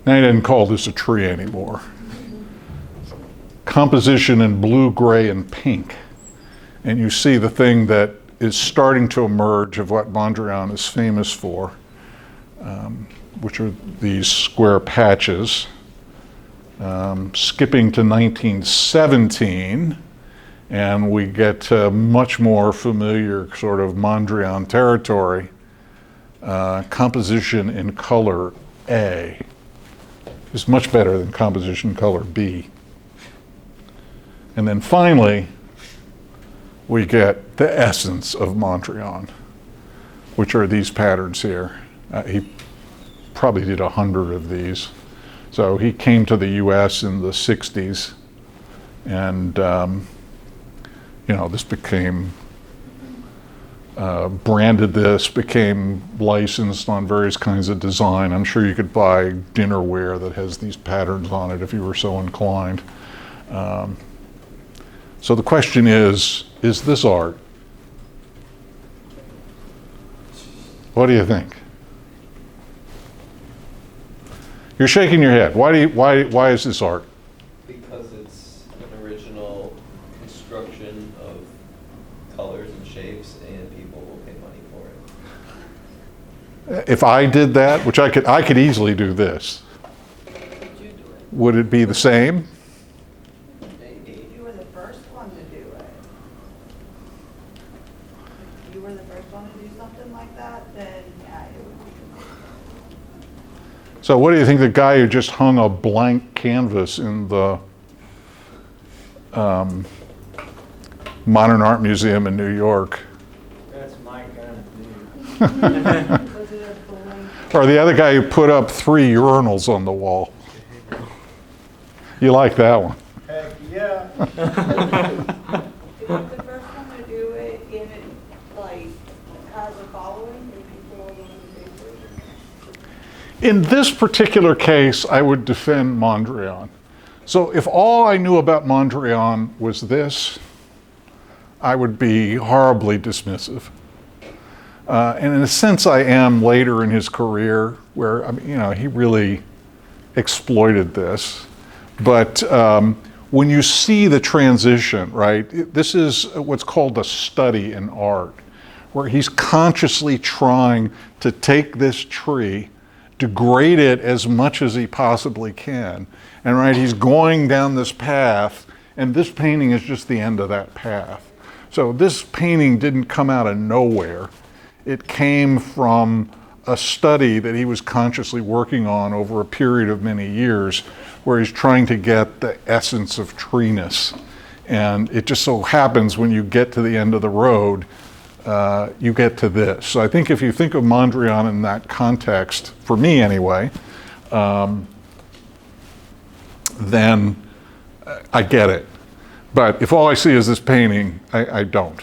Now he didn't call this a tree anymore. Composition in blue, gray, and pink. And you see the thing that is starting to emerge of what Mondrian is famous for, which are these square patches. Skipping to 1917, and we get to much more familiar sort of Mondrian territory. Composition in color A is much better than composition color B. And then finally, we get the essence of Mondrian, which are these patterns here. He probably did 100 of these. So he came to the US in the 60s, and this became branded, this became licensed on various kinds of design. I'm sure you could buy dinnerware that has these patterns on it if you were so inclined. So the question is this art? What do you think? You're shaking your head. Why is this art? Because it's an original construction of colors and shapes, and people will pay money for it. If I did that, which I could easily do this, would it be the same? If you were the first one to do it, if you were the first one to do something like that, then yeah, it would be. So what do you think the guy who just hung a blank canvas in the Modern Art Museum in New York, That's my kind of thing. Was it a blank? or the other guy who put up 3 urinals on the wall? You like that one? Heck, yeah. If you're the first one to do it, and it has a following, and people are willing to pay for it. In this particular case, I would defend Mondrian. So if all I knew about Mondrian was this, I would be horribly dismissive. And in a sense, I am later in his career, where he really exploited this. But when you see the transition, right, this is what's called a study in art, where he's consciously trying to take this tree, degrade it as much as he possibly can. And right, he's going down this path, and this painting is just the end of that path. So this painting didn't come out of nowhere. It came from a study that he was consciously working on over a period of many years, where he's trying to get the essence of treeness. And it just so happens when you get to the end of the road, you get to this. So I think if you think of Mondrian in that context, for me anyway, then I get it. But if all I see is this painting, I don't.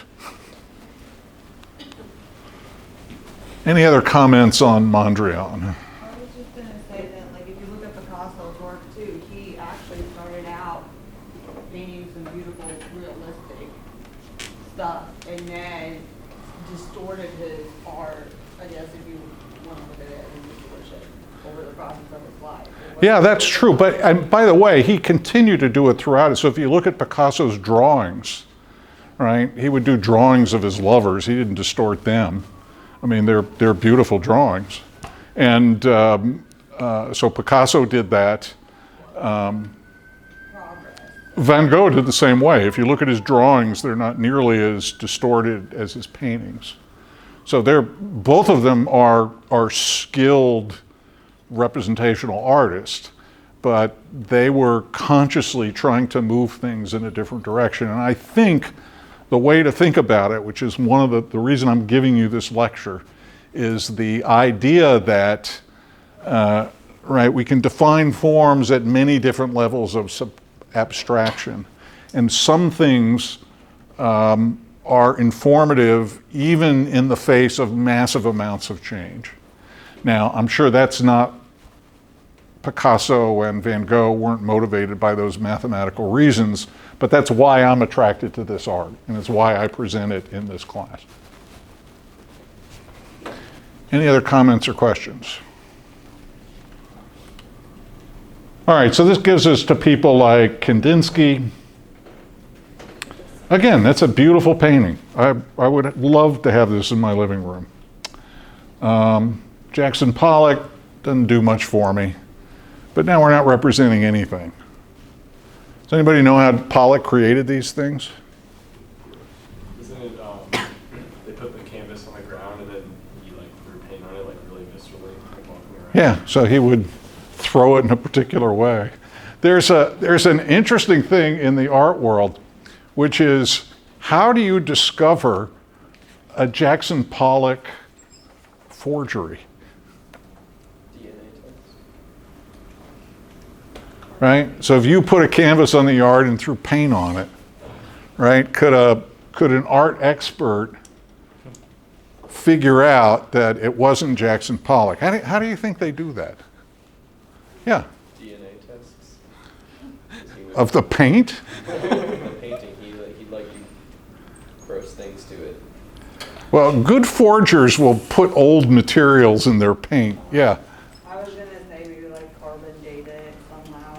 Any other comments on Mondrian? I was just gonna say that, if you look at Picasso's work too, he actually started out painting some beautiful realistic stuff, and then distorted his art, I guess, if you want to look at it as distortion over the process of his life. Yeah, that's true. But and by the way, he continued to do it throughout it. So if you look at Picasso's drawings, right, he would do drawings of his lovers. He didn't distort them. I mean, they're beautiful drawings. And so Picasso did that. Progress. Van Gogh did the same way. If you look at his drawings, they're not nearly as distorted as his paintings. So both of them are skilled representational artists, but they were consciously trying to move things in a different direction. And I think the way to think about it, which is one of the reason I'm giving you this lecture, is the idea that right, we can define forms at many different levels of abstraction, and some things are informative even in the face of massive amounts of change. Now, I'm sure that's not, Picasso and Van Gogh weren't motivated by those mathematical reasons, but that's why I'm attracted to this art, and it's why I present it in this class. Any other comments or questions? All right, so this gives us to people like Kandinsky. Again, that's a beautiful painting. I would love to have this in my living room. Jackson Pollock doesn't do much for me, but now we're not representing anything. Does anybody know how Pollock created these things? Isn't it, they put the canvas on the ground and then he like threw paint on it like really viscerally, like walking around? Yeah, so he would throw it in a particular way. There's an interesting thing in the art world, which is how do you discover a Jackson Pollock forgery? DNA test. Right? So if you put a canvas on the yard and threw paint on it, right, could an art expert figure out that it wasn't Jackson Pollock? How do you think they do that? Yeah. DNA tests. 'Cause he was- Of the paint? the painting, he'd like do gross things to it. Well, Well, good forgers will put old materials in their paint. Yeah. I was gonna say maybe like carbon date it somehow,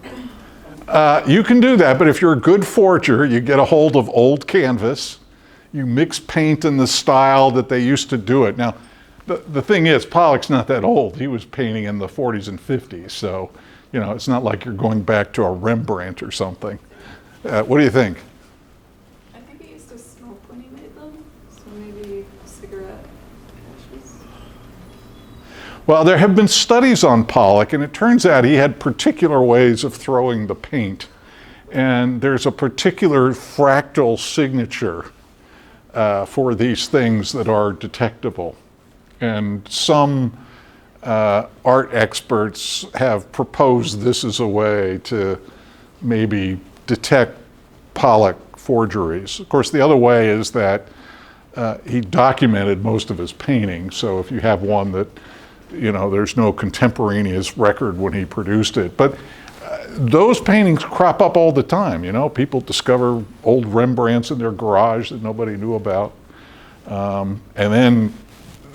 I don't know. You can do that, but if you're a good forger, you get a hold of old canvas, you mix paint in the style that they used to do it. Now, the thing is, Pollock's not that old. He was painting in the 40s and 50s, so, you know, it's not like you're going back to a Rembrandt or something. What do you think? I think he used to smoke when he made them, so maybe cigarette ashes. Well, there have been studies on Pollock, and it turns out he had particular ways of throwing the paint. And there's a particular fractal signature for these things that are detectable. And some art experts have proposed this as a way to maybe detect Pollock forgeries. Of course, the other way is that he documented most of his paintings. So if you have one that, you know, there's no contemporaneous record when he produced it. But those paintings crop up all the time, you know. People discover old Rembrandts in their garage that nobody knew about. And then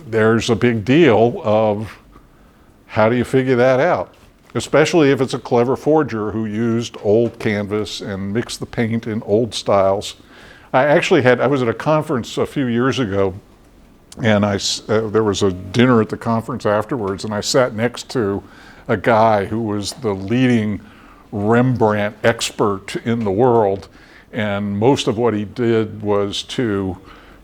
there's a big deal of how do you figure that out? Especially if it's a clever forger who used old canvas and mixed the paint in old styles. I was at a conference a few years ago, and there was a dinner at the conference afterwards, and I sat next to a guy who was the leading Rembrandt expert in the world, and most of what he did was to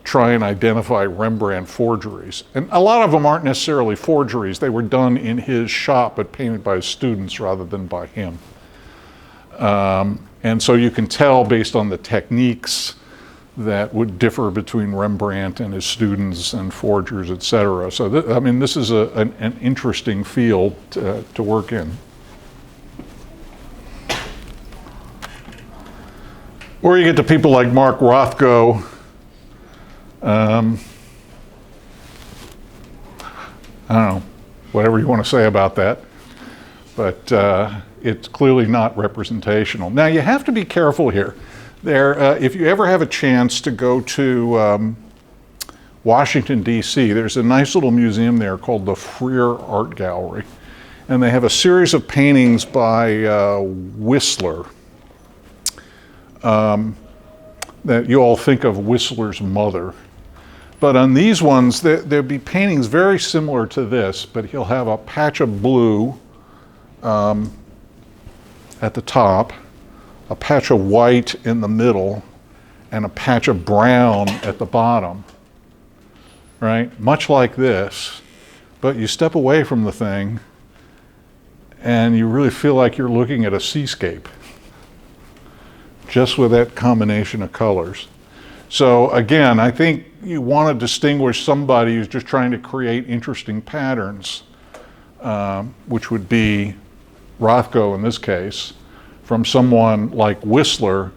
try and identify Rembrandt forgeries. And a lot of them aren't necessarily forgeries. They were done in his shop but painted by his students rather than by him. And so you can tell based on the techniques that would differ between Rembrandt and his students and forgers, et cetera. So, this is an interesting field to work in. Or you get to people like Mark Rothko. I don't know, whatever you want to say about that. But it's clearly not representational. Now, you have to be careful here. There, if you ever have a chance to go to Washington, D.C., there's a nice little museum there called the Freer Art Gallery. And they have a series of paintings by Whistler that you all think of Whistler's mother. But on these ones, there'd be paintings very similar to this, but he'll have a patch of blue at the top, a patch of white in the middle, and a patch of brown at the bottom, right? Much like this, but you step away from the thing and you really feel like you're looking at a seascape, just with that combination of colors. So again, I think you want to distinguish somebody who's just trying to create interesting patterns, which would be Rothko in this case, from someone like Whistler,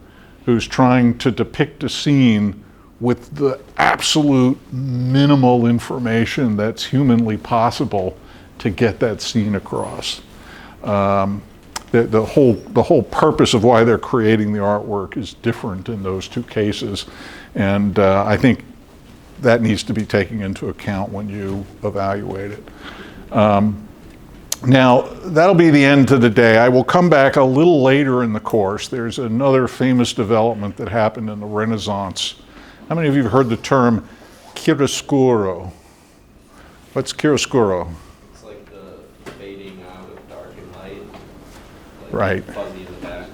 who's trying to depict a scene with the absolute minimal information that's humanly possible to get that scene across. The whole purpose of why they're creating the artwork is different in those two cases, and I think that needs to be taken into account when you evaluate it. Now, that'll be the end of the day. I will come back a little later in the course. There's another famous development that happened in the Renaissance. How many of you have heard the term chiaroscuro? What's chiaroscuro? It's like the fading out of dark and light. Like Right. Fuzzy in the back,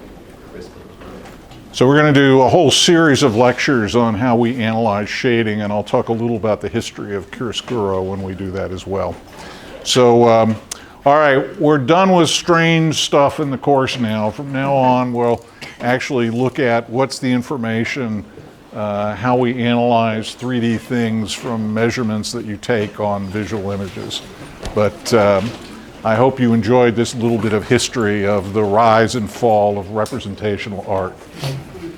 crisp in the front. So we're going to do a whole series of lectures on how we analyze shading, and I'll talk a little about the history of chiaroscuro when we do that as well. So, all right, we're done with strange stuff in the course now. From now on, we'll actually look at what's the information, how we analyze 3D things from measurements that you take on visual images. But I hope you enjoyed this little bit of history of the rise and fall of representational art.